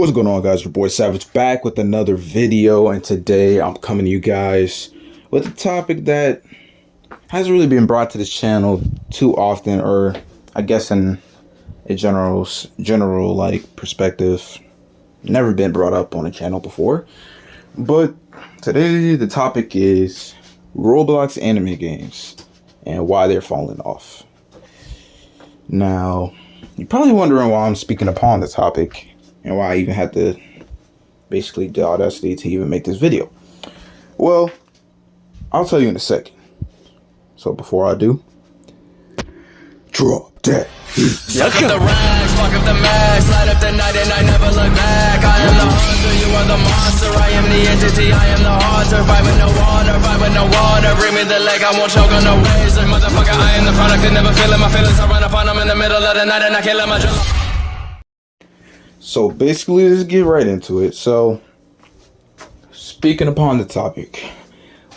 What's going on, guys? Your boy Savage back with another video, and today I'm coming to you guys with a topic that hasn't really been brought to this channel too often, or I guess in a general like perspective, never been brought up on the channel before. But today the topic is Roblox anime games and why they're falling off. Now, you're probably wondering why I'm speaking upon the topic and why I even had to basically the audacity to even make this video. Well, I'll tell you in a second. So before I do, drop that. Suck up the rags, fuck up the max, light up the night and I never look back. I am the hunter, you are the monster. I am the entity, I am the haunter. Fight with no water, fight with no water. Bring me the leg, I won't choke on no waves. Like motherfucker, I am the product and never feeling my feelings. I run up on them in the middle of the night and I can't let my drill. So basically, let's get right into it. So, speaking upon the topic,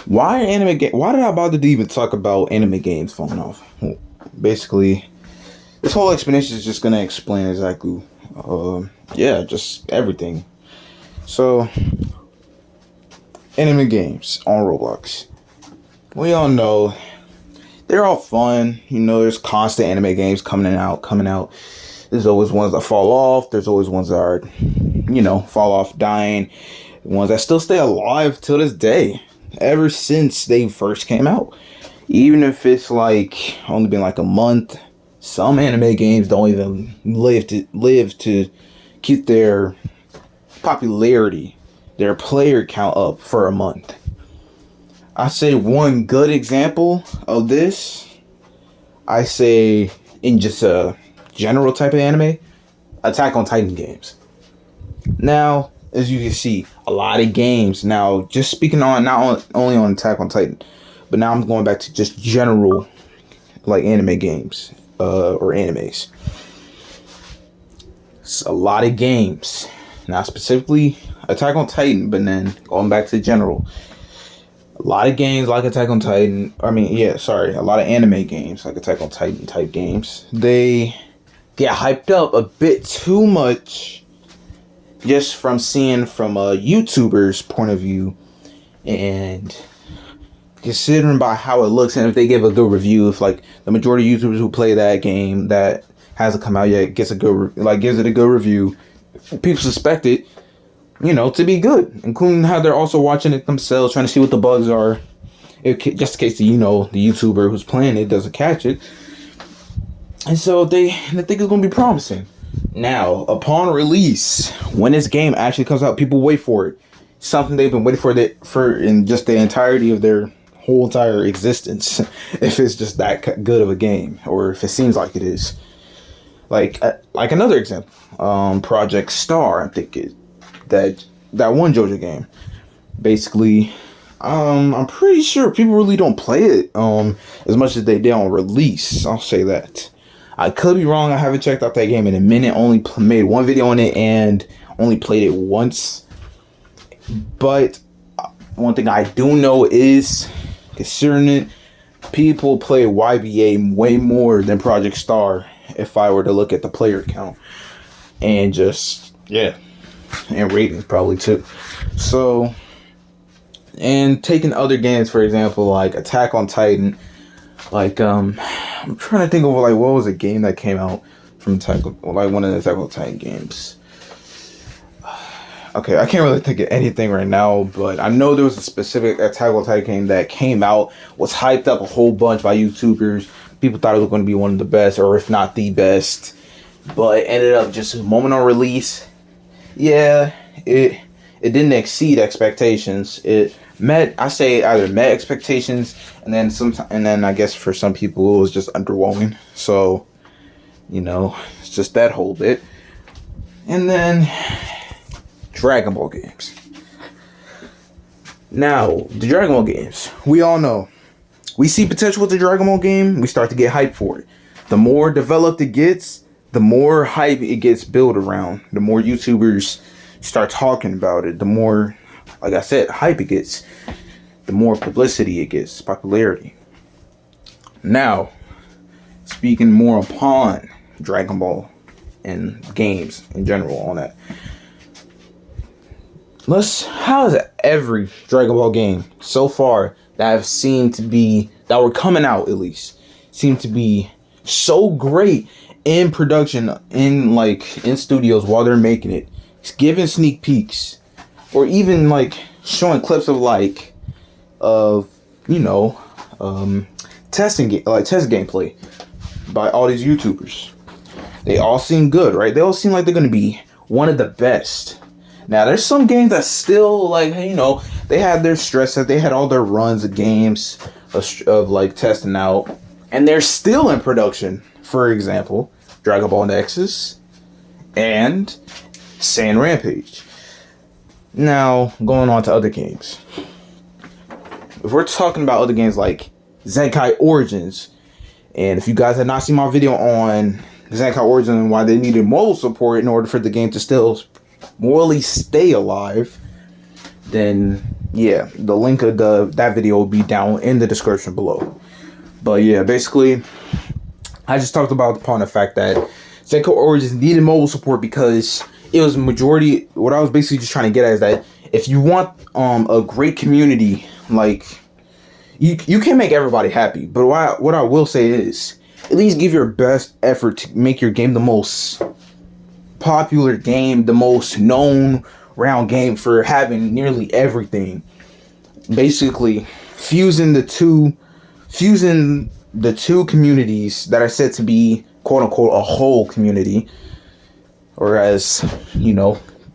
why did I bother to even talk about anime games falling off? Well, basically, this whole explanation is just gonna explain exactly, just everything. So, anime games on Roblox. We all know they're all fun. You know, there's constant anime games coming out. There's always ones that fall off. There's always ones that are, fall off, dying. Ones that still stay alive till this day, ever since they first came out. Even if it's like only been like a month, some anime games don't even live to keep their popularity, their player count up for a month. I say one good example of this, I say in just a general type of anime, Attack on Titan games. Now, as you can see, a lot of games now, just speaking on not only on Attack on Titan, but now I'm going back to just general like anime games or animes. It's a lot of games, not specifically Attack on Titan, but then going back to general, a lot of games like Attack on Titan, a lot of anime games like Attack on Titan type games, they get hyped up a bit too much just from seeing from a YouTuber's point of view, and considering by how it looks, and if they give a good review, if like the majority of YouTubers who play that game that hasn't come out yet gives it a good review, people suspect it, to be good, including how they're also watching it themselves, trying to see what the bugs are, just in case the YouTuber who's playing it doesn't catch it. And so they think it's going to be promising. Now, upon release, when this game actually comes out, people wait for it. Something they've been waiting for in just the entirety of their whole entire existence. If it's just that good of a game, or if it seems like it is. Like another example, Project Star. I think that one JoJo game. Basically, I'm pretty sure people really don't play it as much as they did on release. I'll say that. I could be wrong. I haven't checked out that game in a minute. Only made one video on it and only played it once. But one thing I do know is, considering it, people play YBA way more than Project Star. If I were to look at the player count and and ratings probably too. So, and taking other games, for example, like Attack on Titan. Like, I'm trying to think of what was a game that came out from one of the Attack on Titan games. Okay, I can't really think of anything right now, but I know there was a specific Attack on Titan game that came out, was hyped up a whole bunch by YouTubers. People thought it was going to be one of the best, or if not the best, but ended up just a moment on release. Yeah, it didn't exceed expectations. It either met expectations, and then I guess for some people it was just underwhelming. So, it's just that whole bit. And then Dragon Ball games. Now, the Dragon Ball games, we all know, we see potential with the Dragon Ball game, we start to get hyped for it. The more developed it gets, the more hype it gets built around. The more YouTubers start talking about it, the more, like I said, hype it gets, the more publicity it gets, popularity. Now, speaking more upon Dragon Ball and games in general on that, how is every Dragon Ball game so far that have seemed to be, that were coming out at least, seem to be so great in production, in studios while they're making it, giving sneak peeks, or even like showing clips of test gameplay by all these YouTubers. They all seem good, right? They all seem like they're gonna be one of the best. Now, there's some games that still, they had their stresses. They had all their runs of games of testing out, and they're still in production. For example, Dragon Ball Nexus and Saiyan Rampage. Now, going on to other games. If we're talking about other games like Zenkai Origins, and if you guys have not seen my video on Zenkai Origins and why they needed mobile support in order for the game to still morally stay alive, then yeah, the link of that video will be down in the description below. But yeah, basically, I just talked upon the fact that Zenkai Origins needed mobile support because it was majority. What I was basically just trying to get at is that if you want a great community, you can't make everybody happy. But what I will say is, at least give your best effort to make your game the most popular game, the most known round game for having nearly everything. Basically, fusing the two communities that are said to be quote unquote a whole community, or as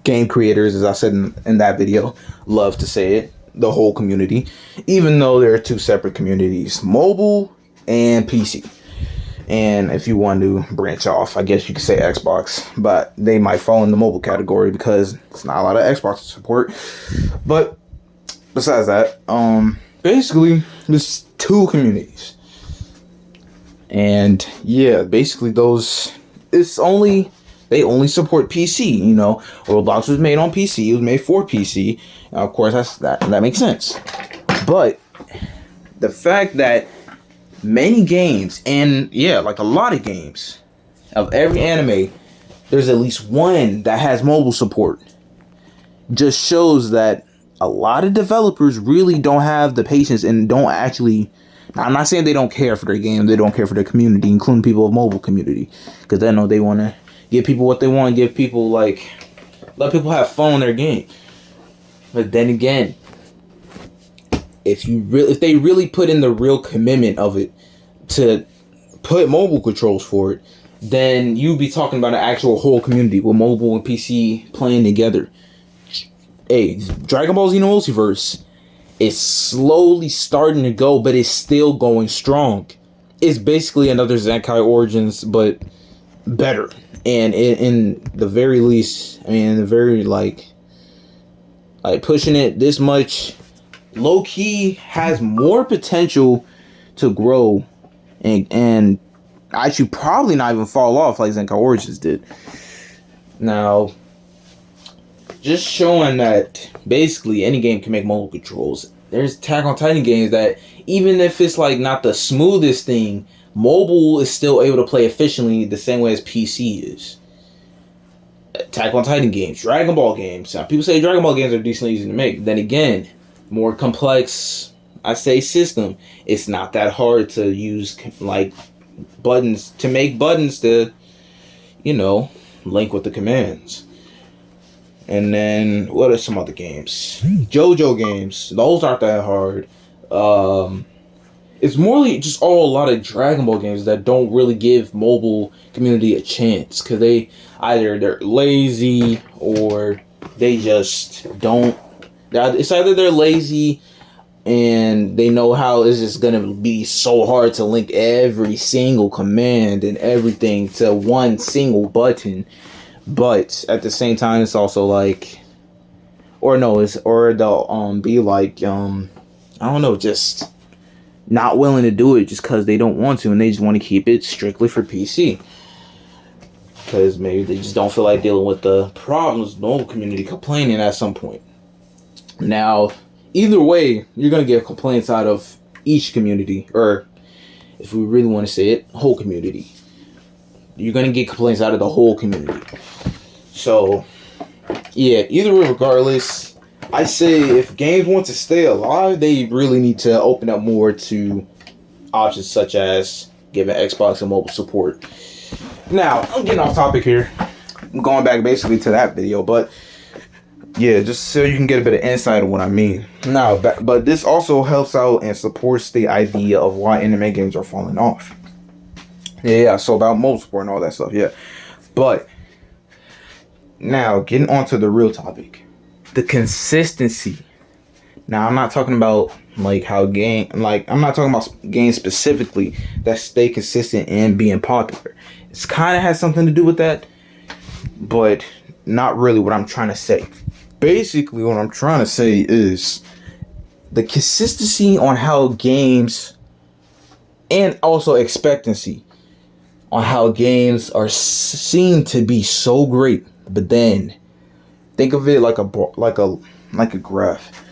game creators, as I said in that video, love to say it, the whole community, even though there are two separate communities, mobile and PC. And if you want to branch off, I guess you could say Xbox, but they might fall in the mobile category because it's not a lot of Xbox support. But besides that, basically, there's two communities. And yeah, basically they only support PC, Roblox was made on PC, it was made for PC. Now, of course, that makes sense. But the fact that many games, and yeah, like a lot of games of every anime, there's at least one that has mobile support, just shows that a lot of developers really don't have the patience and don't actually. I'm not saying they don't care for their game, they don't care for their community, including people of mobile community, because they know they want to give people what they want, give people let people have fun in their game. But then again, if they really put in the real commitment of it to put mobile controls for it, then you'd be talking about an actual whole community with mobile and PC playing together. Hey, Dragon Ball Z Multiverse is slowly starting to go, but it's still going strong. It's basically another Zenkai Origins, but better. And in the very least, in the very pushing it this much, low key has more potential to grow and actually probably not even fall off like Zenkai Origins did. Now, just showing that basically any game can make mobile controls. There's Attack on Titan games that even if it's not the smoothest thing, mobile is still able to play efficiently the same way as PC is. Attack on Titan games, Dragon Ball games. Now, people say Dragon Ball games are decently easy to make. Then again, more complex, I say, system. It's not that hard to use buttons to make buttons to, link with the commands. And then what are some other games? JoJo games. Those aren't that hard. It's more just a lot of Dragon Ball games that don't really give mobile community a chance, because they're lazy or they just don't. It's either they're lazy and they know how it's just gonna be so hard to link every single command and everything to one single button, but at the same time it's also they'll be I don't know, just not willing to do it just because they don't want to, and they just want to keep it strictly for PC. Because maybe they just don't feel like dealing with the problems, the mobile community complaining at some point. Now, either way, you're going to get complaints out of each community, or if we really want to say it, whole community. You're going to get complaints out of the whole community. So, yeah, either way, regardless, I say if games want to stay alive, they really need to open up more to options such as giving Xbox and mobile support. Now, I'm getting off topic here. I'm going back basically to that video, but yeah, just so you can get a bit of insight on what I mean. Now, but this also helps out and supports the idea of why anime games are falling off. Yeah, so about mobile support and all that stuff, yeah. But now, getting on to the real topic. The consistency. Now, I'm not talking about I'm not talking about games specifically that stay consistent and being popular. It's kind of has something to do with that, but not really what I'm trying to say. Basically, what I'm trying to say is the consistency on how games and also expectancy on how games are seen to be so great, but then think of it like a graph.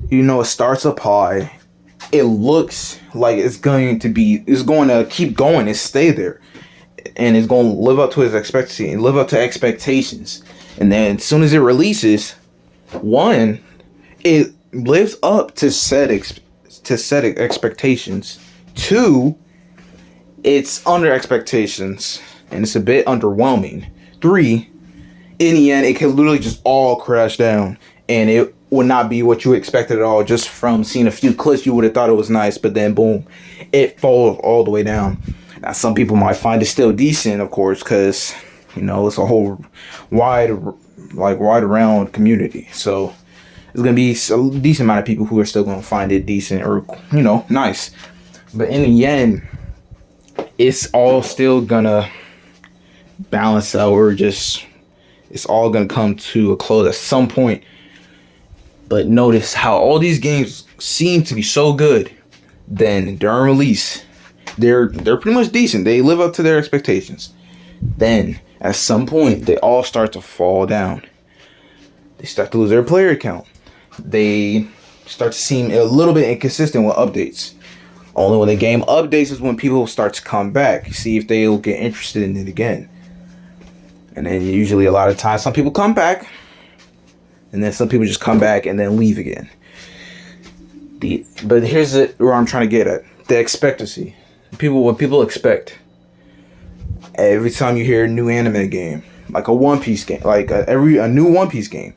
You know, it starts up high. It looks like it's going to keep going and stay there, and it's going to live up to its expectancy and live up to expectations. And then as soon as it releases, one, it lives up to set expectations. Two, it's under expectations and it's a bit underwhelming. Three, in the end, it can literally just all crash down and it would not be what you expected at all. Just from seeing a few clips, you would have thought it was nice, but then boom, it falls all the way down. Now, some people might find it still decent, of course, because it's a whole wide around community. So there's gonna be a decent amount of people who are still gonna find it decent or nice. But in the end, it's all still gonna balance out, or just it's all gonna come to a close at some point. But notice how all these games seem to be so good, then during release, they're pretty much decent. They live up to their expectations. Then at some point, they all start to fall down. They start to lose their player count. They start to seem a little bit inconsistent with updates. Only when the game updates is when people start to come back, see if they'll get interested in it again. And then usually a lot of times some people come back, and then some people just come back and then leave again. But here's where I'm trying to get at. The expectancy. What people expect. Every time you hear a new anime game, like a One Piece game, like a new One Piece game.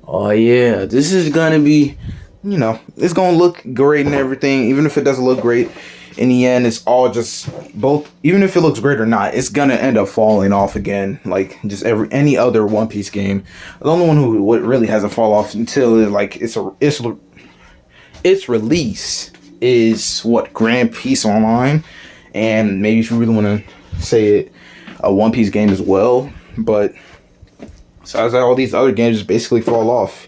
Oh yeah, this is gonna be, it's gonna look great and everything. Even if it doesn't look great, in the end, it's all just both. Even if it looks great or not, it's gonna end up falling off again. Like just any other One Piece game. The only one who really hasn't fall off until its release is Grand Peace Online. And maybe if you really want to say it, a One Piece game as well. But besides that, all these other games just basically fall off.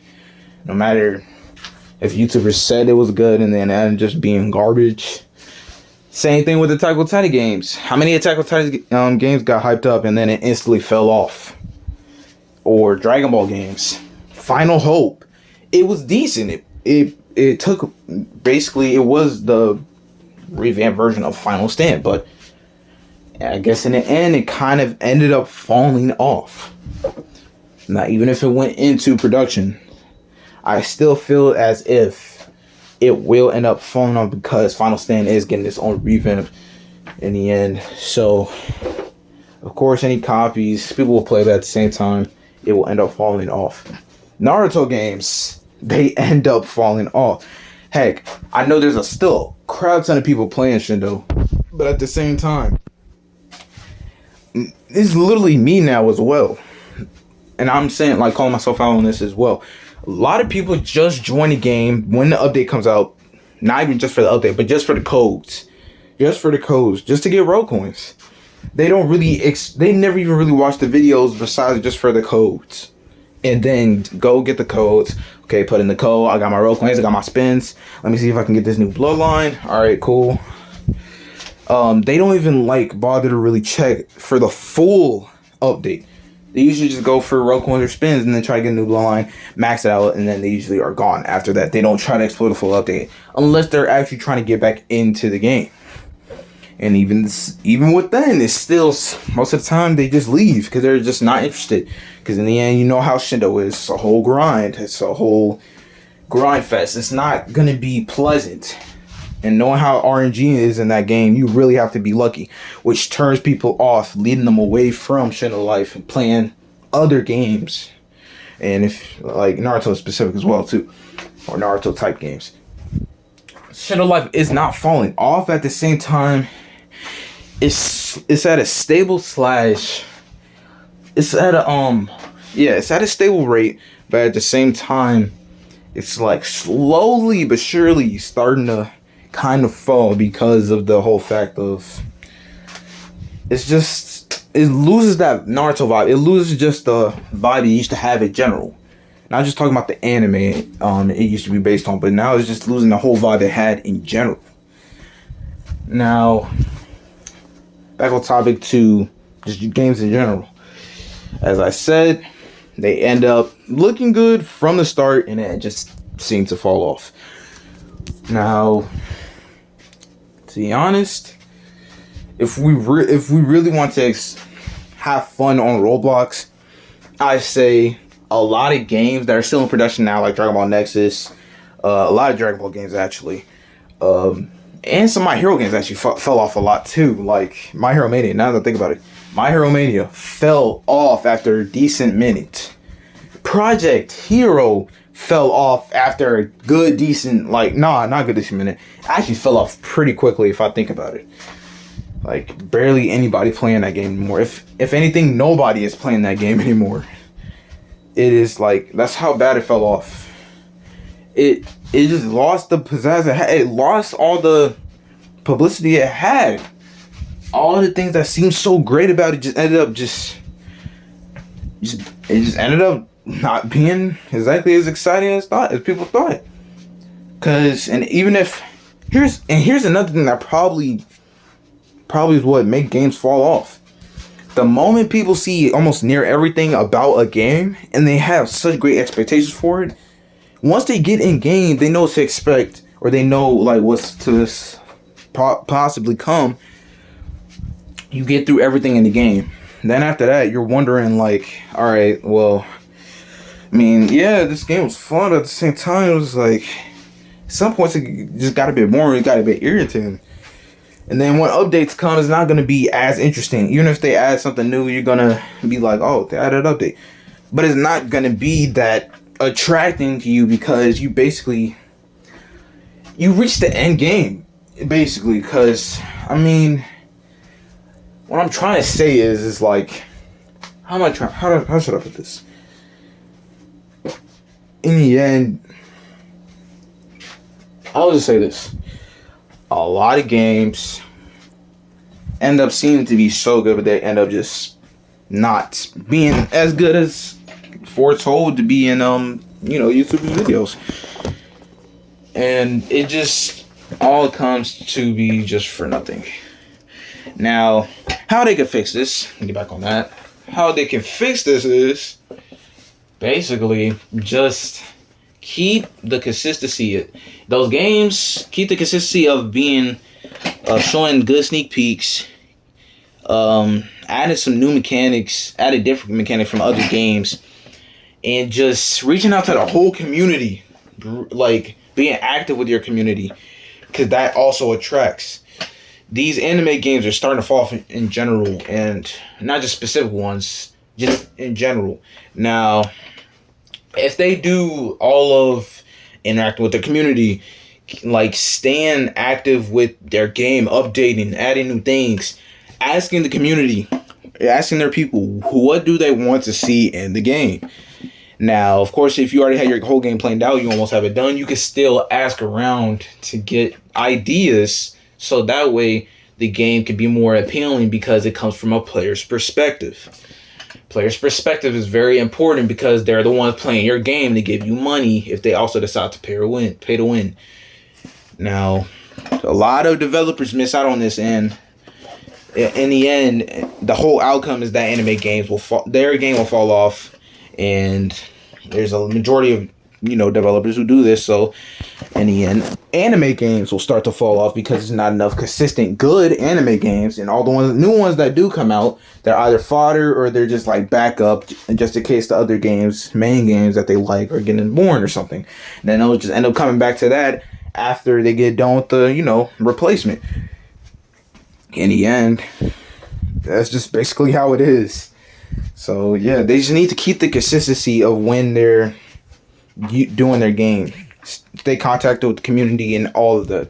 No matter if YouTubers said it was good and then ended just being garbage. Same thing with the Attack on Titan games. How many Attack on Titan games got hyped up and then it instantly fell off? Or Dragon Ball games. Final Hope. It was decent. It took, basically, it was the revamped version of Final Stand, but I guess in the end it kind of ended up falling off. Now, even if it went into production, I still feel as if it will end up falling off because Final Stand is getting its own revamp in the end. So of course any copies people will play, but at the same time it will end up falling off. Naruto games, they end up falling off. Heck, I know there's still a crowd ton of people playing Shindo, but at the same time, it's literally me now as well. And I'm saying, calling myself out on this as well. A lot of people just join the game when the update comes out. Not even just for the update, but just for the codes. Just for the codes. Just to get roll coins. They don't really, they never even really watch the videos besides just for the codes. And then go get the codes. Okay, put in the code. I got my roll coins. I got my spins. Let me see if I can get this new bloodline. Alright, cool. They don't even bother to really check for the full update. They usually just go for roll coins or spins and then try to get a new bloodline, max it out, and then they usually are gone after that. They don't try to explore the full update unless they're actually trying to get back into the game. And even with then, it's still most of the time they just leave because they're just not interested. Because in the end, you know how Shindo is. It's a whole grind. It's a whole grind fest. It's not gonna be pleasant. And knowing how RNG is in that game, you really have to be lucky, which turns people off, leading them away from Shindo Life and playing other games. And if like Naruto specific as well too, or Naruto type games. Shindo Life is not falling off at the same time. It's at a stable slash. It's at a it's at a stable rate, but at the same time, it's like slowly but surely starting to kind of fall because of the whole fact of it loses that Naruto vibe. It loses just the vibe it used to have in general. Not just talking about the anime it used to be based on, but now it's just losing the whole vibe it had in general. Now, back on topic to just games in general. As I said, they end up looking good from the start, and it just seemed to fall off. Now, to be honest, if we really want to have fun on Roblox, I say a lot of games that are still in production now, like Dragon Ball Nexus, a lot of Dragon Ball games actually, and some My Hero games actually fell off a lot too, like My Hero Mania. Now that I think about it, My Hero Mania fell off after a decent minute. Project Hero fell off after a good decent, like, not good decent minute. Actually fell off pretty quickly if I think about it. Like, barely anybody playing that game anymore. If anything, nobody is playing that game anymore. It is like, that's how bad it fell off. It just lost the pizzazz it had. It lost all the publicity it had. All the things that seemed so great about it just ended up it ended up not being exactly as exciting as people thought. Here's another thing that probably is what make games fall off. The moment people see almost near everything about a game and they have such great expectations for it, once they get in game, they know what to expect, or they know like what's to possibly come. You get through everything in the game. Then after that, you're wondering like, all right, well, I mean, yeah, this game was fun. At the same time, it was like, at some points it just got a bit boring. It got a bit irritating. And then when updates come, it's not going to be as interesting. Even if they add something new, you're going to be like, oh, they added an update. But it's not going to be that attracting to you because you reach the end game, basically. Because, I mean, what I'm trying to say is like, how should I put this? In the end, I'll just say this. A lot of games end up seeming to be so good, but they end up just not being as good as foretold to be in YouTube videos. And it just all comes to be just for nothing. Now, how they can fix this, get back on that. How they can fix this is basically just keep the consistency. Those games, keep the consistency of being showing good sneak peeks, added some new mechanics, added different mechanics from other games, and just reaching out to the whole community, like being active with your community, because that also attracts. These anime games are starting to fall off in general, and not just specific ones, just in general. Now, if they do all of interacting with the community, like staying active with their game, updating, adding new things, asking the community, asking their people, what do they want to see in the game? Now, of course, if you already had your whole game planned out, you almost have it done, you can still ask around to get ideas, so that way the game can be more appealing because it comes from a player's perspective. Player's perspective is very important because they're the ones playing your game to give you money if they also decide to pay to win. Now, a lot of developers miss out on this, and in the end, the whole outcome is that anime games their game will fall off, and there's a majority of developers who do this. So in the end, anime games will start to fall off because there's not enough consistent good anime games, and all the new ones that do come out, they're either fodder or they're just like backup, just in case the other main games that they like are getting born or something. And then they'll just end up coming back to that after they get done with the replacement. In the end, that's just basically how it is. So yeah, they just need to keep the consistency of when they're doing their game. Stay contacted with the community and all of that.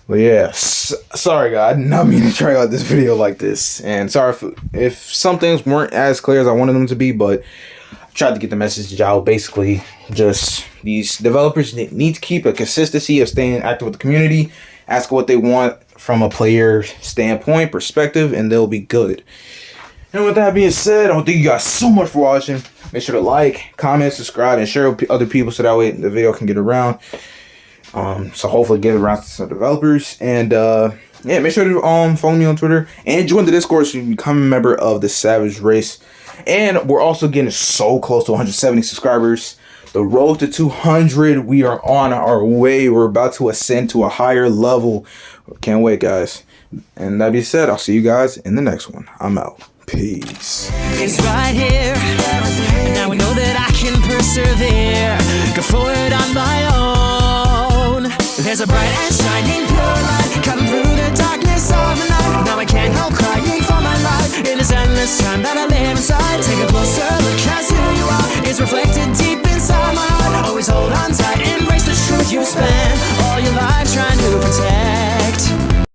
But yeah, sorry guys, I did not mean to try out this video like this, and sorry if some things weren't as clear as I wanted them to be, but I tried to get the message out. Basically, just these developers need to keep a consistency of staying active with the community, ask what they want from a player standpoint, perspective, and they'll be good. And with that being said, I want to thank you guys so much for watching. Make sure to like, comment, subscribe, and share with other people so that way the video can get around. So hopefully get around to some developers. And yeah, make sure to follow me on Twitter and join the Discord so you can become a member of the Savage Race. And we're also getting so close to 170 subscribers. The road to 200, we are on our way. We're about to ascend to a higher level. Can't wait, guys. And that being said, I'll see you guys in the next one. I'm out. Peace. It's right here, and now I know that I can persevere. Go forward on my own. There's a bright and shining pure light cutting through the darkness of the night. Now I can't help crying for my life in this endless time that I live inside. Take a closer look at who you are. It's reflected deep inside my heart. Always hold on tight, embrace the truth you spend.